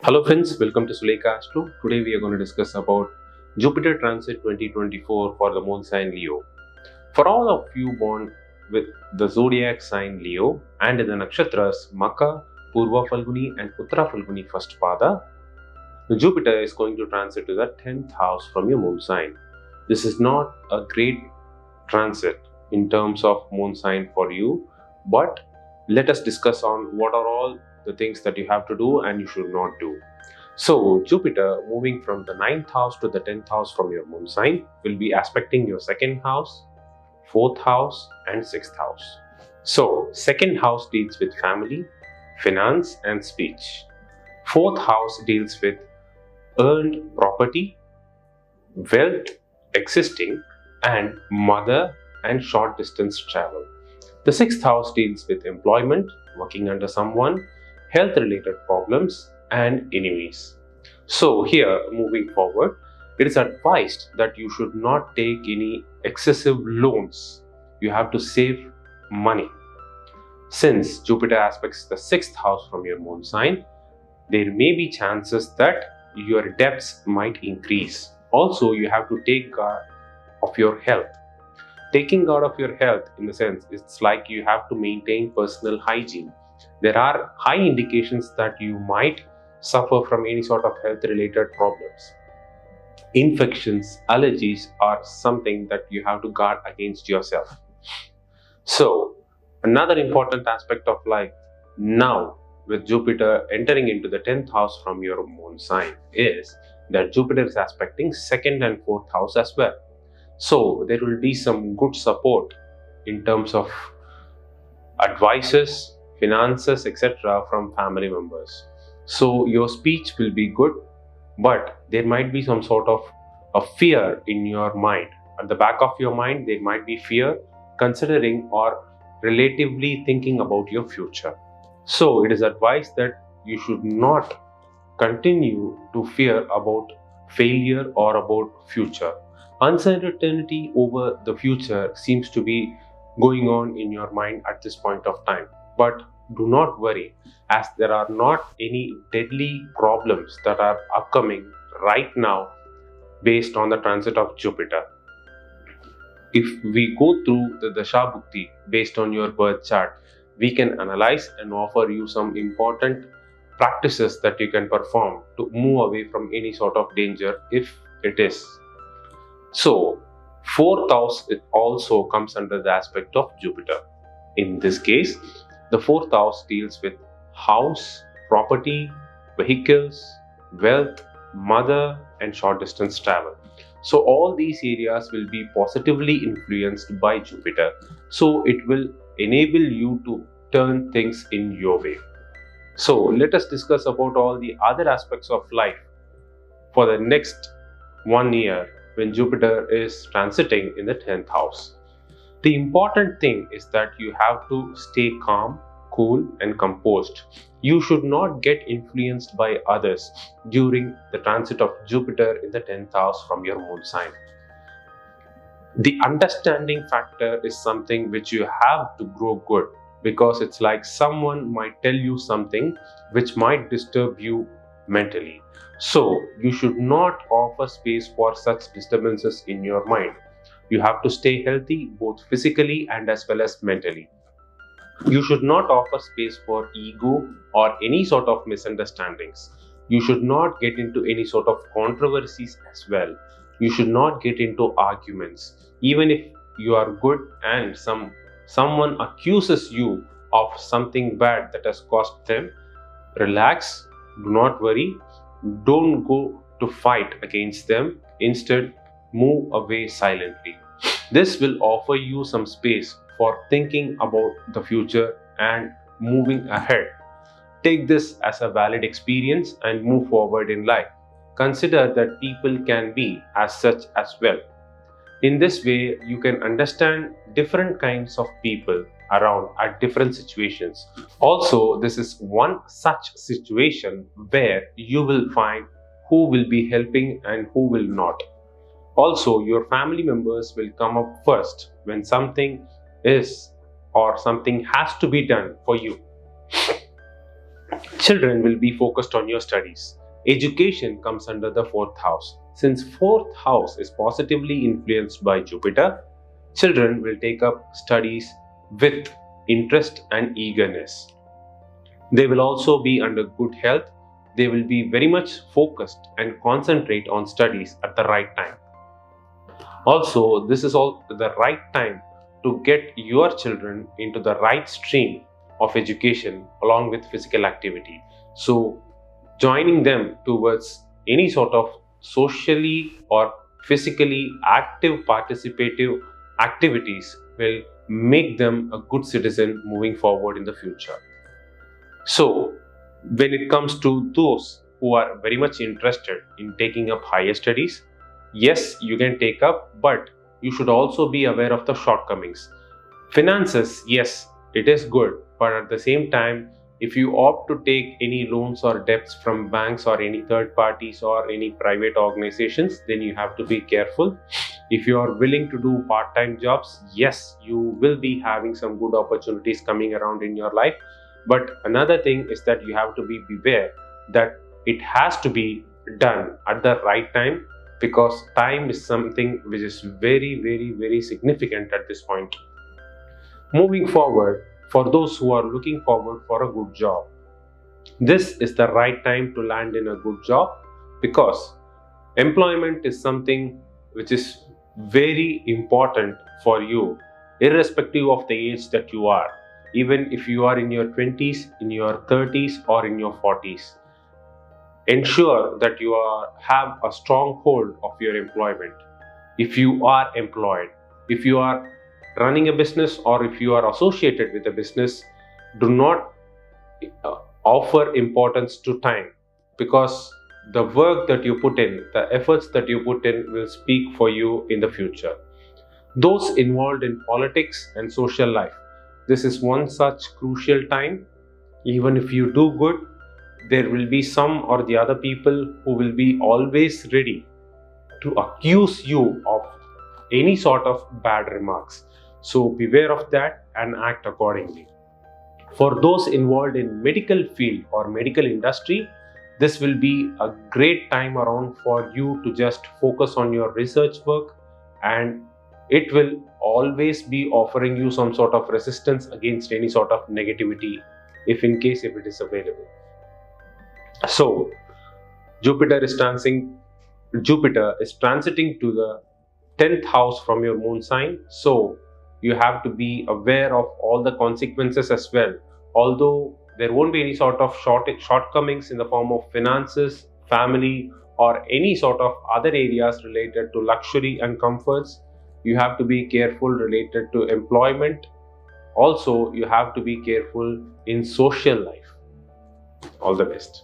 Hello friends, welcome to Suleka Astro. Today we are going to discuss about Jupiter Transit 2024 for the moon sign Leo. For all of you born with the zodiac sign Leo and in the nakshatras Maka, Purva Falguni and Uttara Falguni first pada, Jupiter is going to transit to the 10th house from your moon sign. This is not a great transit in terms of moon sign for you, but let us discuss on what are all the things that you have to do and you should not do. So Jupiter moving from the 9th house to the 10th house from your moon sign will be aspecting your 2nd house, 4th house and 6th house. So 2nd house deals with family, finance and speech. 4th house deals with earned property, wealth existing and mother and short distance travel. The 6th house deals with employment, working under someone, health related problems and enemies. So here moving forward, it is advised that you should not take any excessive loans. You have to save money. Since Jupiter aspects the 6th house from your moon sign, there may be chances that your debts might increase. Also, you have to take care of your health. Taking care of your health in the sense, it's like you have to maintain personal hygiene. There are high indications that you might suffer from any sort of health related problems. Infections, allergies are something that you have to guard against yourself. So another important aspect of life now with Jupiter entering into the 10th house from your moon sign is that Jupiter is aspecting 2nd and 4th house as well. So there will be some good support in terms of advices, finances, etc. from family members. So your speech will be good, but there might be some sort of a fear in your mind. At the back of your mind, there might be fear considering or relatively thinking about your future. So it is advised that you should not continue to fear about failure or about future. Uncertainty over the future seems to be going on in your mind at this point of time. But do not worry, as there are not any deadly problems that are upcoming right now based on the transit of Jupiter. If we go through the Dasha Bhukti based on your birth chart, we can analyze and offer you some important practices that you can perform to move away from any sort of danger if it is. So, 4th house also comes under the aspect of Jupiter. In this case, the 4th house deals with house, property, vehicles, wealth, mother, and short distance travel. So, all these areas will be positively influenced by Jupiter. So, it will enable you to turn things in your way. So, let us discuss about all the other aspects of life for the next 1 year when Jupiter is transiting in the 10th house. The important thing is that you have to stay calm, cool and composed. You should not get influenced by others during the transit of Jupiter in the 10th house from your moon sign. The understanding factor is something which you have to grow good, because it's like someone might tell you something which might disturb you mentally. So you should not offer space for such disturbances in your mind. You have to stay healthy both physically and as well as mentally. You should not offer space for ego or any sort of misunderstandings. You should not get into any sort of controversies as well. You should not get into arguments. Even if you are good and someone accuses you of something bad that has caused them, relax, do not worry, don't go to fight against them. Instead, move away silently. This will offer you some space for thinking about the future and moving ahead. Take this as a valid experience and move forward in life. Consider that people can be as such as well. In this way, you can understand different kinds of people around at different situations. Also, this is one such situation where you will find who will be helping and who will not. Also, your family members will come up first when something is or something has to be done for you. Children will be focused on your studies. Education comes under the fourth house. Since fourth house is positively influenced by Jupiter, children will take up studies with interest and eagerness. They will also be under good health. They will be very much focused and concentrate on studies at the right time. Also, this is all the right time to get your children into the right stream of education along with physical activity. So, joining them towards any sort of socially or physically active participative activities will make them a good citizen moving forward in the future. So, when it comes to those who are very much interested in taking up higher studies, yes, you can take up, but you should also be aware of the shortcomings. Finances, yes, it is good, but at the same time, if you opt to take any loans or debts from banks or any third parties or any private organizations, then you have to be careful. If you are willing to do part-time jobs, yes, you will be having some good opportunities coming around in your life. But another thing is that you have to be beware that it has to be done at the right time, because time is something which is very, very, very significant at this point. Moving forward, for those who are looking forward for a good job, this is the right time to land in a good job, because employment is something which is very important for you, irrespective of the age that you are, even if you are in your 20s, in your 30s, or in your 40s. Ensure that you have a strong hold of your employment. If you are employed, if you are running a business, or if you are associated with a business, do not offer importance to time, because the work that you put in, the efforts that you put in will speak for you in the future. Those involved in politics and social life, this is one such crucial time. Even if you do good, there will be some or the other people who will be always ready to accuse you of any sort of bad remarks. So beware of that and act accordingly. For those involved in medical field or medical industry, this will be a great time around for you to just focus on your research work, and it will always be offering you some sort of resistance against any sort of negativity, if it is available. So Jupiter is transiting to the 10th house from your moon sign, so you have to be aware of all the consequences as well. Although there won't be any sort of shortcomings in the form of finances, family, or any sort of other areas related to luxury and comforts, you have to be careful related to employment. Also, you have to be careful in social life. All the best.